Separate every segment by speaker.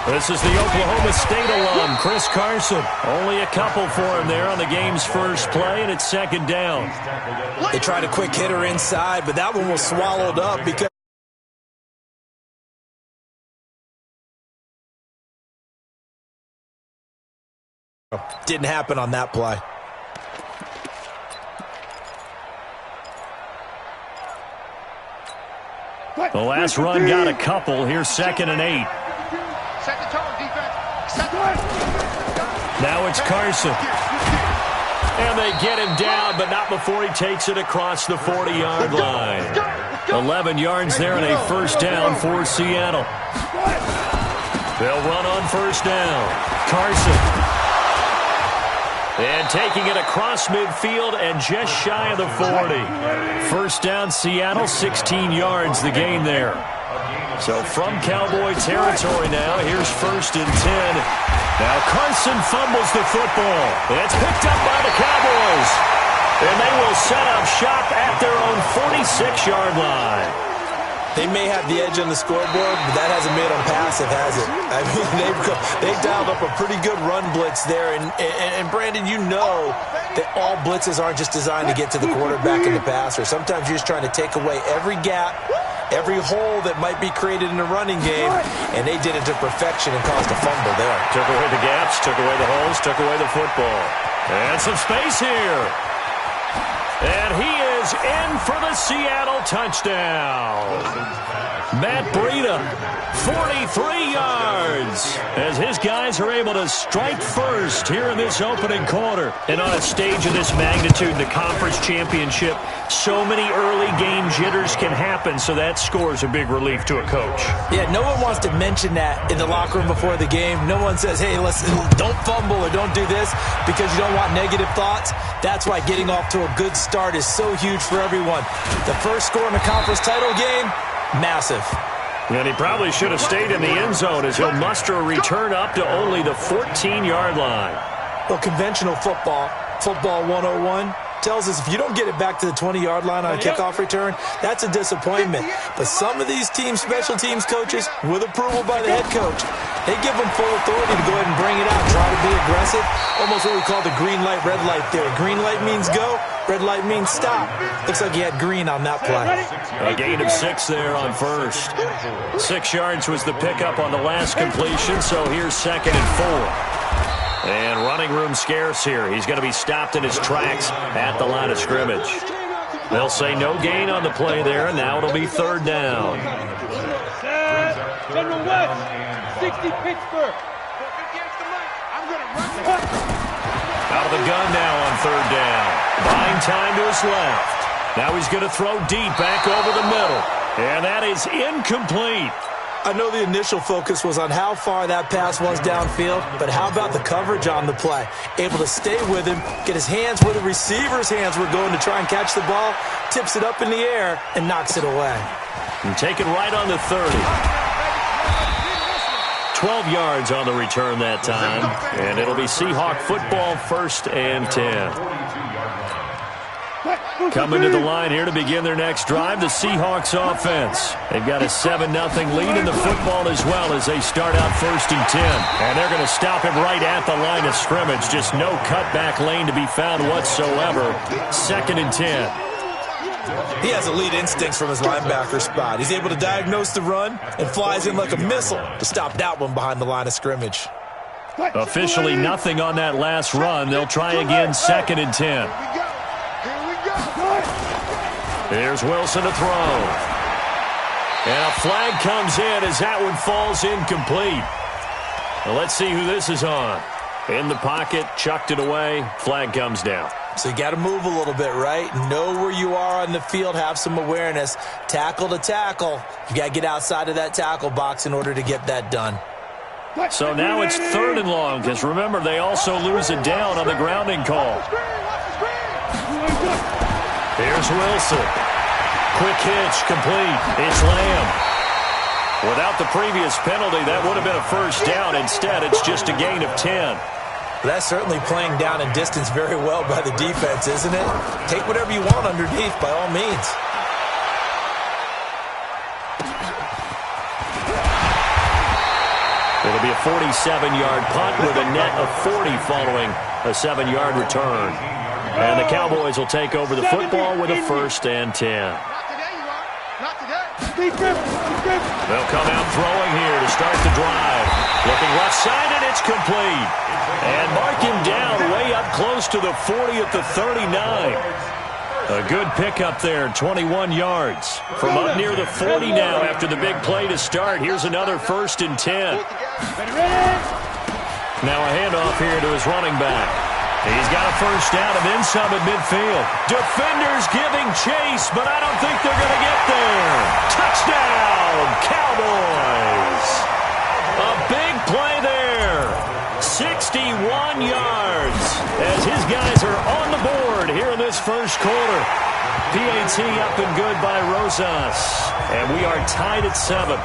Speaker 1: This is the Oklahoma State alum, Chris Carson. Only a couple for him there on the game's first play, and it's second down.
Speaker 2: They tried a quick hitter inside, but that one was swallowed up because didn't happen on that play.
Speaker 1: The last run got a couple. Here's 2nd and 8.
Speaker 3: Set the tone, defense.
Speaker 1: Now it's Carson. And they get him down, but not before he takes it across the 40-yard line. 11 yards there and a first down for Seattle. They'll run on first down. Carson. And taking it across midfield and just shy of the 40. First down, Seattle, 16 yards the gain there. So from Cowboy territory now, here's 1st and 10. Now Carson fumbles the football. It's picked up by the Cowboys. And they will set up shop at their own 46-yard line.
Speaker 2: They may have the edge on the scoreboard, but that hasn't made them passive, has it? I mean, they've dialed up a pretty good run blitz there. And Brandon, you know that all blitzes aren't just designed to get to the quarterback and the passer. Sometimes you're just trying to take away every gap, every hole that might be created in the running game, and they did it to perfection and caused a fumble there.
Speaker 1: Took away the gaps, took away the holes, took away the football. And some space here. And he is in for the Seattle touchdown. Matt Breida, 43 yards, as his guys are able to strike first here in this opening quarter. And on a stage of this magnitude, the conference championship, so many early game jitters can happen, so that score's a big relief to a coach.
Speaker 2: Yeah, no one wants to mention that in the locker room before the game. No one says, hey, listen, don't fumble or don't do this because you don't want negative thoughts. That's why getting off to a good start is so huge for everyone. The first score in the conference title game, massive.
Speaker 1: And he probably should have stayed in the end zone as he'll muster a return up to only the 14-yard line.
Speaker 2: Well, conventional football 101, tells us if you don't get it back to the 20-yard line on a kickoff return, that's a disappointment. But some of these teams, special teams coaches, with approval by the head coach, they give them full authority to go ahead and bring it out, try to be aggressive, almost what we call the green light, red light theory. Green light means go, red light means stop. Looks like he had green on that play.
Speaker 1: A gain of 6 there on first. 6 yards was the pickup on the last completion, so here's 2nd and 4. And running room scarce here. He's going to be stopped in his tracks at the line of scrimmage. They'll say no gain on the play there, and now it'll be 3rd down.
Speaker 3: General West, 60 Pittsburgh.
Speaker 1: Out of the gun now on 3rd down. Buying time to his left. Now he's going to throw deep back over the middle. And that is incomplete.
Speaker 2: I know the initial focus was on how far that pass was downfield, but how about the coverage on the play? Able to stay with him, get his hands where the receiver's hands were going to try and catch the ball, tips it up in the air, and knocks it away.
Speaker 1: And take it right on the 30. 12 yards on the return that time, and it'll be Seahawk football, 1st and 10. Coming to the line here to begin their next drive, the Seahawks offense. They've got a 7-0 lead in the football as well as they start out 1st and 10. And they're going to stop him right at the line of scrimmage. Just no cutback lane to be found whatsoever. 2nd and 10.
Speaker 2: He has elite instincts from his linebacker spot. He's able to diagnose the run and flies in like a missile to stop that one behind the line of scrimmage.
Speaker 1: Officially nothing on that last run. They'll try again 2nd and 10. Here's Wilson to throw. And a flag comes in as that one falls incomplete. Well, let's see who this is on. In the pocket, chucked it away, flag comes down.
Speaker 2: So you got to move a little bit, right? Know where you are on the field, have some awareness. Tackle to tackle. You got to get outside of that tackle box in order to get that done.
Speaker 1: So now it's 3rd and long, because remember, they also lose it down on the grounding call. Here's Wilson. Quick hitch, complete. It's Lamb. Without the previous penalty, that would have been a first down. Instead, it's just a gain of 10.
Speaker 2: That's certainly playing down and distance very well by the defense, isn't it? Take whatever you want underneath, by all means.
Speaker 1: It'll be a 47-yard punt with a net of 40 following a 7-yard return. And the Cowboys will take over the football with a 1st and 10. They'll come out throwing here to start the drive. Looking left side, and it's complete. And mark him down way up close to the 40 at the 39. A good pickup there, 21 yards. From up near the 40 now after the big play to start. Here's another 1st and 10. Now a handoff here to his running back. He's got a 1st down and then some at midfield. Defenders giving chase, but I don't think they're going to get there. Touchdown, Cowboys. A big play there. 61 yards as his guys are on the board here in this first quarter. PAT up and good by Rosas. And we are tied at 7.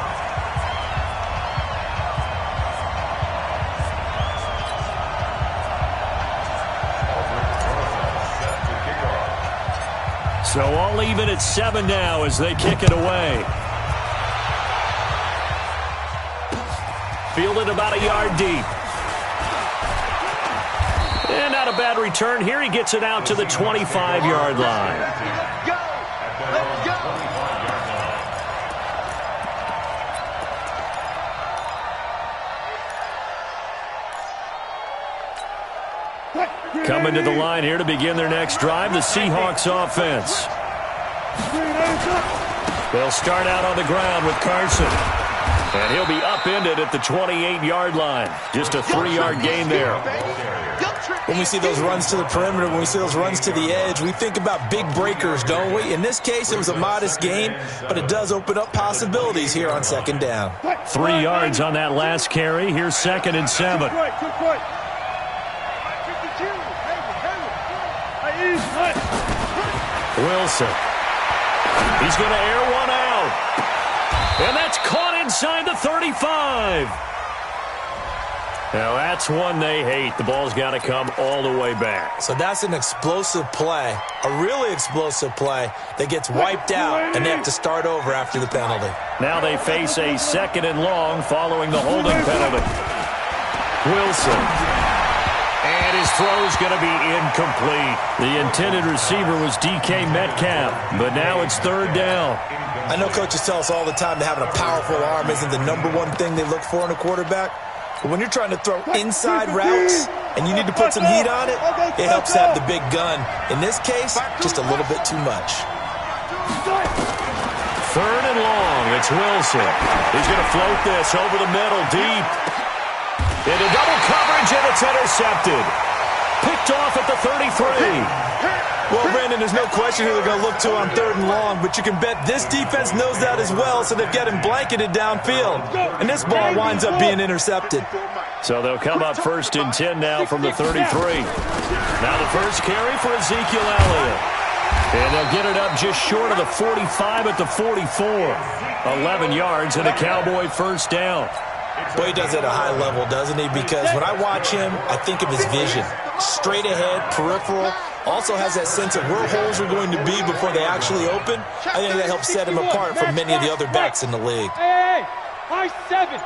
Speaker 1: So all even at 7 now as they kick it away. Fielded about a yard deep. And not a bad return here. He gets it out to the 25-yard line. Coming to the line here to begin their next drive, the Seahawks offense. They'll start out on the ground with Carson. And he'll be upended at the 28-yard line. Just a 3-yard gain there.
Speaker 2: When we see those runs to the perimeter, when we see those runs to the edge, we think about big breakers, don't we? In this case, it was a modest gain, but it does open up possibilities here on 2nd down.
Speaker 1: 3 yards on that last carry. Here's 2nd and 7. Wilson. He's going to air one out. And that's caught inside the 35. Now, that's one they hate. The ball's got to come all the way back.
Speaker 2: So that's an explosive play, a really explosive play that gets wiped out, and they have to start over after the penalty.
Speaker 1: Now they face a 2nd and long following the holding penalty. Wilson. And his throw's going to be incomplete. The intended receiver was DK Metcalf, but now it's 3rd down.
Speaker 2: I know coaches tell us all the time that having a powerful arm isn't the #1 thing they look for in a quarterback. But when you're trying to throw inside routes and you need to put some heat on it, it helps to have the big gun. In this case, just a little bit too much.
Speaker 1: 3rd and long. It's Wilson. He's going to float this over the middle deep. Into double coverage, and it's intercepted. Picked off at the 33.
Speaker 2: Well, Brandon, there's no question who they're going to look to on 3rd and long, but you can bet this defense knows that as well, so they've got him blanketed downfield. And this ball winds up being intercepted.
Speaker 1: So they'll come up 1st and 10 now from the 33. Now the first carry for Ezekiel Elliott. And they'll get it up just short of the 45 at the 44. 11 yards and a Cowboy 1st down.
Speaker 2: Boy, he does it at a high level, doesn't he? Because when I watch him, I think of his vision. Straight ahead, peripheral. Also has that sense of where holes are going to be before they actually open. I think that helps set him apart from many of the other backs in the league.
Speaker 3: Hey, high 7.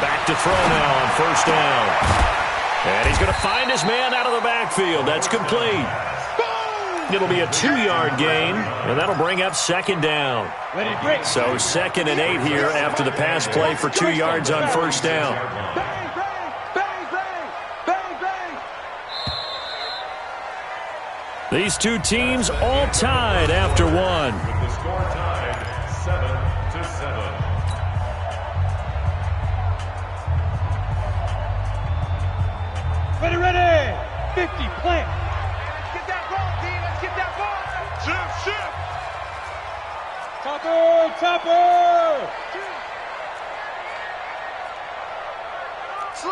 Speaker 1: Back to throw now on 1st down. And he's going to find his man out of the backfield. That's complete. It'll be a 2-yard gain, and that'll bring up 2nd down. So 2nd and 8 here after the pass play for 2 yards on 1st down. These two teams all tied after 1.
Speaker 4: The score tied 7-7.
Speaker 3: Ready. 50, plant. Topper!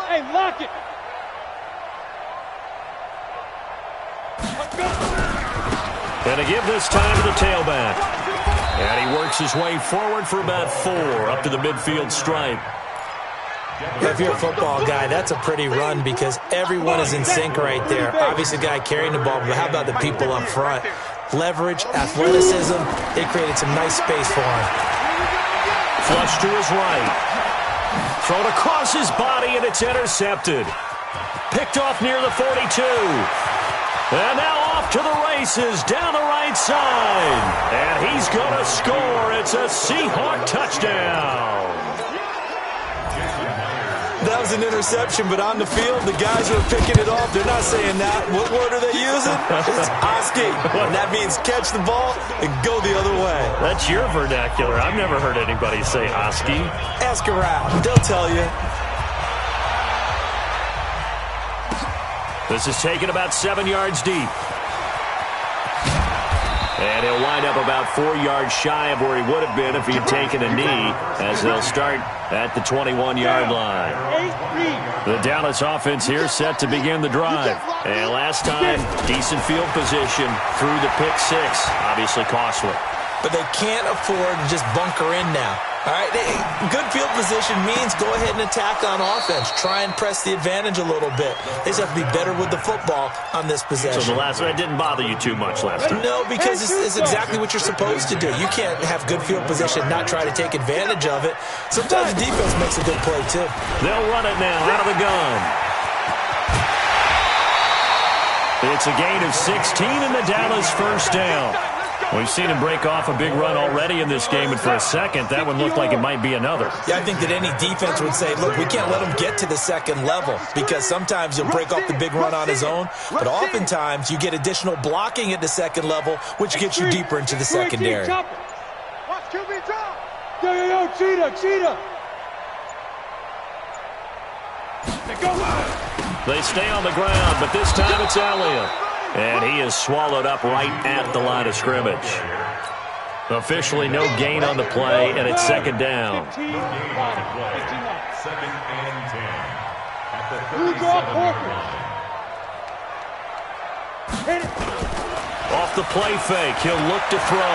Speaker 3: Hey, lock it!
Speaker 1: And to give this time to the tailback. And he works his way forward for about 4 up to the midfield stripe.
Speaker 2: If you're a football guy, that's a pretty run because everyone is in sync right there. Obviously, the guy carrying the ball, but how about the people up front? leverage, athleticism. They created some nice space for him.
Speaker 1: Flush to his right. Thrown across his body, and it's intercepted. Picked off near the 42. And now off to the races down the right side. And he's going to score. It's a Seahawk touchdown.
Speaker 2: That was an interception, but on the field, the guys who are picking it off, they're not saying that. What word are they using? It's Oski. And that means catch the ball and go the other way.
Speaker 1: That's your vernacular. I've never heard anybody say Oski.
Speaker 2: Ask around. They'll tell you.
Speaker 1: This is taken about 7 yards deep. And he'll wind up about 4 yards shy of where he would have been if he had taken a knee, as they'll start at the 21-yard line. The Dallas offense here set to begin the drive. And last time, decent field position through the pick six. Obviously costly.
Speaker 2: But they can't afford to just bunker in now. All right, good field position means go ahead and attack on offense. Try and press the advantage a little bit. They just have to be better with the football on this possession.
Speaker 1: So the last one didn't bother you too much last time?
Speaker 2: No, because it's exactly what you're supposed to do. You can't have good field position, not try to take advantage of it. Sometimes the defense makes a good play, too.
Speaker 1: They'll run it now out of the gun. It's a gain of 16 in the Dallas first down. We've seen him break off a big run already in this game, and for a second, that one looked like it might be another.
Speaker 2: Yeah, I think that any defense would say, look, we can't let him get to the second level, because sometimes he'll break off the big run on his own, but oftentimes you get additional blocking at the second level, which gets you deeper into the secondary.
Speaker 3: Watch QB drop. Yo, cheetah.
Speaker 1: They stay on the ground, but this time it's Elliott. And he is swallowed up right at the line of scrimmage. Officially no gain on the play, and it's second down.
Speaker 4: 15 gain on the play. Second and 10. At the 37 line.
Speaker 1: Off the play fake, he'll look to throw.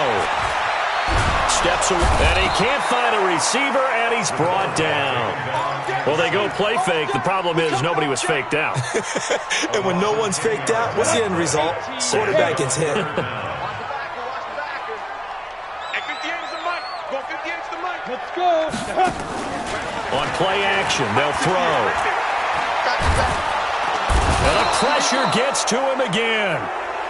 Speaker 1: Steps away, and he can't find a receiver, and he's brought down. Well, they go play fake. The problem is nobody was faked out.
Speaker 2: And when no one's faked out, what's the end result? Quarterback gets hit.
Speaker 3: Let's go.
Speaker 1: On play action, they'll throw. And the pressure gets to him again.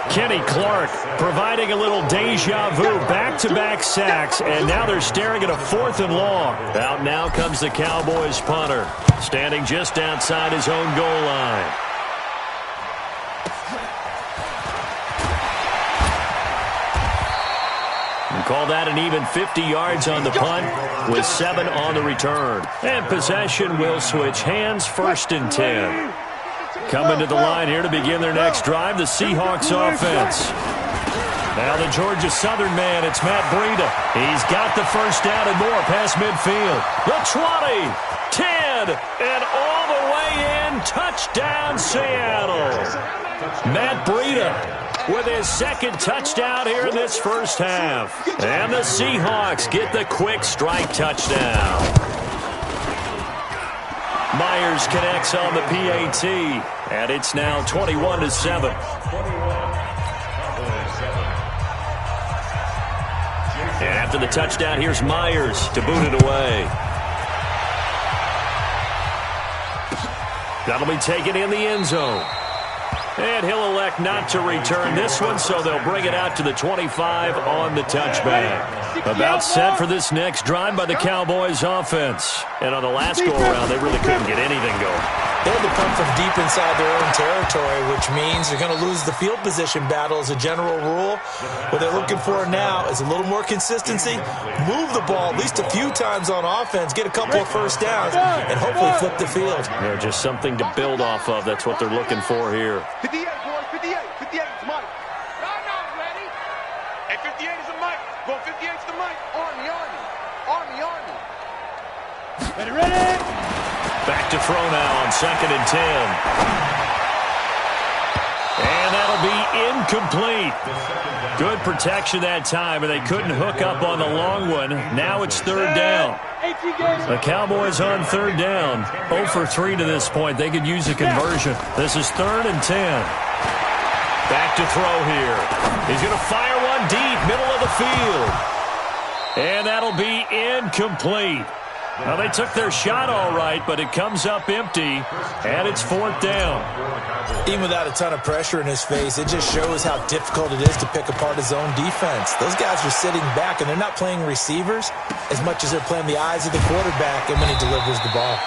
Speaker 1: Kenny Clark providing a little deja vu, back-to-back sacks, and now they're staring at a 4th and long. Out now comes the Cowboys punter, standing just outside his own goal line. And call that an even 50 yards on the punt with 7 on the return. And possession will switch hands, 1st and 10. Coming to the line here to begin their next drive, the Seahawks offense. Now the Georgia Southern man, it's Matt Breida. He's got the first down and more past midfield. The 20, 10, and all the way in. Touchdown, Seattle. Matt Breida with his second touchdown here in this first half. And the Seahawks get the quick strike touchdown. Myers connects on the PAT, and it's now 21-7. And after the touchdown, here's Myers to boot it away. That'll be taken in the end zone. And he'll elect not to return this one, so they'll bring it out to the 25 on the touchback. About set for this next drive by the Cowboys offense. And on the last go-around, they really couldn't get anything going.
Speaker 2: They had to come from deep inside their own territory, which means they're going to lose the field position battle as a general rule. What they're looking for now is a little more consistency, move the ball at least a few times on offense, get a couple of first downs, and hopefully flip the field.
Speaker 1: You know, just something to build off of. That's what they're looking for here.
Speaker 5: 58, boys, 58. 58 is Mike. No, ready. Hey, 58 is a Mike. Go 58 to the Mike. Army.
Speaker 3: Ready.
Speaker 1: Back to throw now on 2nd and 10. And that'll be incomplete. Good protection that time, and they couldn't hook up on the long one. Now it's 3rd down. The Cowboys on 3rd down. 0 for 3 to this point. They could use a conversion. This is 3rd and 10. Back to throw here. He's going to fire one deep, middle of the field. And that'll be incomplete. Now, they took their shot all right, but it comes up empty, and it's 4th down.
Speaker 2: Even without a ton of pressure in his face, it just shows how difficult it is to pick apart his own defense. Those guys are sitting back, and they're not playing receivers as much as they're playing the eyes of the quarterback and when he delivers the ball.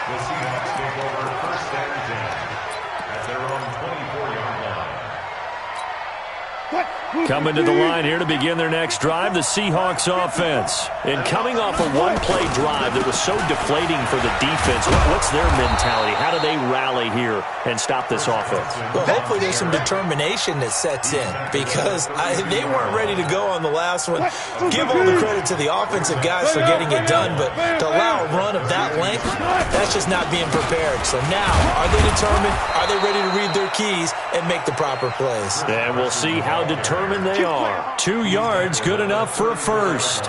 Speaker 4: The Seahawks take over 1st and 10 at their own 24-yard line.
Speaker 1: Coming to the line here to begin their next drive, the Seahawks offense. And coming off a one-play drive that was so deflating for the defense, what's their mentality? How do they rally here and stop this offense?
Speaker 2: Well, hopefully there's some determination that sets in because they weren't ready to go on the last one. Give all the credit to the offensive guys for getting it done, but to allow a run of that length, that's just not being prepared. So now, are they determined? Are they ready to read their keys and make the proper plays?
Speaker 1: And we'll see how determined they are. 2 yards, good enough for a first.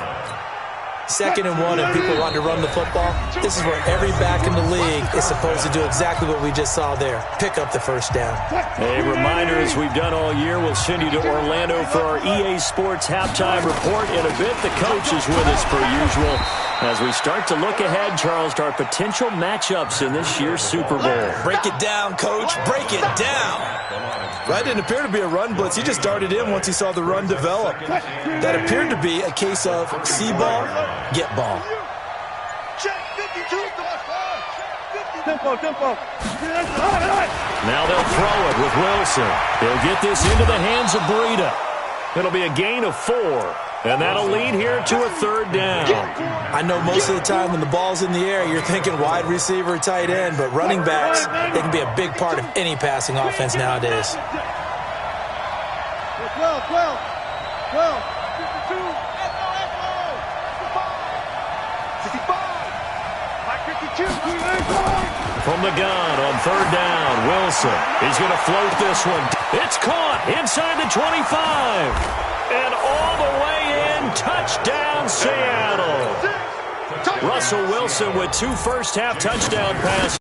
Speaker 2: 2nd and 1, and people want to run the football. This is where every back in the league is supposed to do exactly what we just saw there. Pick up the first down.
Speaker 1: A reminder, as we've done all year, we'll send you to Orlando for our EA Sports halftime report. In a bit, the coach is with us per usual as we start to look ahead, Charles, to our potential matchups in this year's Super Bowl.
Speaker 2: Break it down, Coach. Break it down. Right, didn't appear to be a run blitz. He just darted in once he saw the run develop. That appeared to be a case of see ball, get ball.
Speaker 1: Now they'll throw it with Wilson. He'll get this into the hands of Breida. It'll be a gain of 4, and that'll lead here to a 3rd down.
Speaker 2: I know most of the time when the ball's in the air, you're thinking wide receiver, tight end, but running backs, they can be a big part of any passing offense nowadays.
Speaker 3: 12, 12, 12, 52, 55, 52.
Speaker 1: From the gun on 3rd down, Wilson. He's going to float this one. It's caught inside the 25. And all the way in, touchdown Seattle. Russell Wilson with 2 first-half touchdown passes.